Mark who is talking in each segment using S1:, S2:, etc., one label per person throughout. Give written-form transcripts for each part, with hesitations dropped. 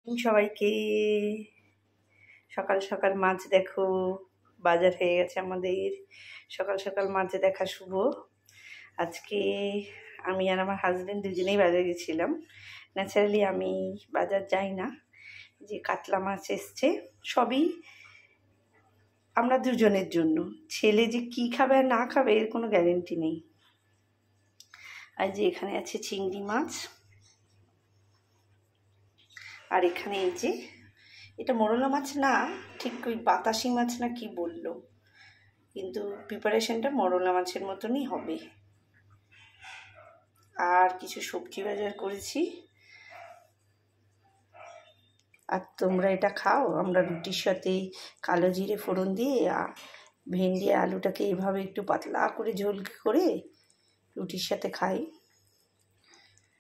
S1: সবাইকে সকাল সকাল মাছ দেখো, বাজার হয়ে গেছে আমাদের। সকাল সকাল মাছ দেখা শুভ। আজকে আমি আর আমার হাজবেন্ড দুজনেই বাজারে গেছিলাম। ন্যাচারালি আমি বাজার যাই না। যে কাতলা মাছ এসছে, সবই আমরা দুজনের জন্য। ছেলে যে কি খাবে আর না খাবে এর কোনো গ্যারেন্টি নেই। আর যে এখানে আছে চিংড়ি মাছ, আর এখানে এই যে এটা মোরলা মাছ না, ঠিক ওই বাতাসি মাছ না কি বললো, কিন্তু প্রিপারেশনটা মোরলা মাছের মতনই হবে। আর কিছু সবজি বাজার করেছি। আর তোমরা এটা খাও? আমরা রুটির সাথে কালো জিরে ফোড়ন দিয়ে ভেন্ডি আলুটাকে এভাবে একটু পাতলা করে ঝোল করে রুটির সাথে খাই।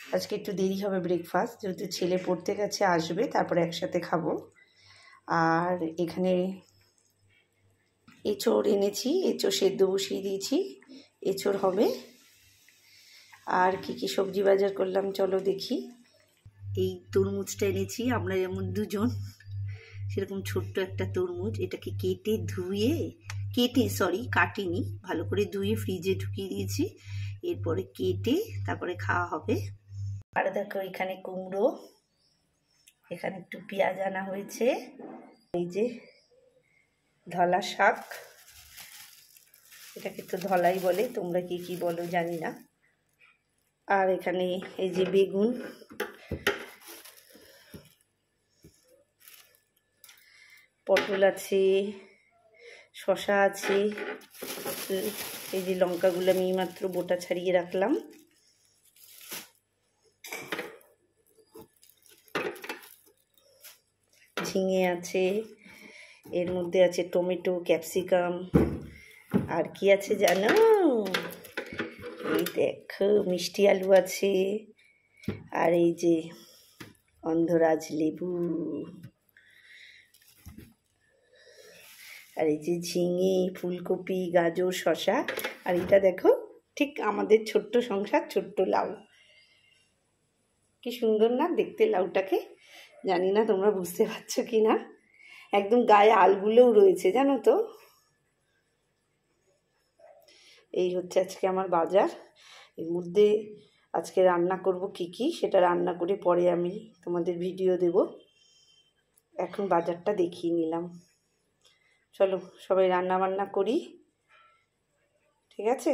S1: আজকে একটু দেরি হবে ব্রেকফাস্ট, যেহেতু ছেলে পড়তে গেছে, আসবে, তারপরে একসাথে খাবো। আর এখানে এঁচোড় এনেছি, এঁচোড় সেদ্ধ বসিয়ে দিয়েছি, এঁচোড় হবে। আর কি কি সবজি বাজার করলাম চলো দেখি। এই তরমুজটা এনেছি, আমরা যেমন দুজন সেরকম ছোট্ট একটা তরমুজ। এটাকে কাটিনি, ভালো করে ধুয়ে ফ্রিজে ঢুকিয়ে দিয়েছি। এরপরে কেটে তারপরে খাওয়া হবে। আর দেখো এখানে কুমড়ো, এখানে একটু পেঁয়াজ আনা হয়েছে। এই যে ধলা শাক, এটাকে তো ধলাই বলে, তোমরা কি কি বলো জানি না। আর এখানে এই যে বেগুন, পটল আছে, শশা আছে। এই যে লঙ্কাগুলো আমি মাত্র বোটা ছাড়িয়ে রাখলাম। ঝিঙে আছে, এর মধ্যে আছে টমেটো, ক্যাপসিকাম, আর কি আছে জানো? এই দেখো মিষ্টি আলু আছে, আর এই যে গন্ধরাজ লেবু, আর এই যে ঝিঙে, ফুলকপি, গাজর, শশা। আর এটা দেখো ঠিক আমাদের ছোট্ট সংসার, ছোট্ট লাউ। কি সুন্দর না দেখতে লাউটাকে? জানি না তোমরা বুঝতে পারছো কি না। একদম গায়ে আলগুলোও রয়েছে জানো তো। এই হচ্ছে আজকে আমার বাজার। এর মধ্যে আজকে রান্না করব কি কি, সেটা রান্না করে পরে আমি তোমাদের ভিডিও দেব। এখন বাজারটা দেখিয়ে নিলাম। চলো সবাই রান্না বান্না করি, ঠিক আছে?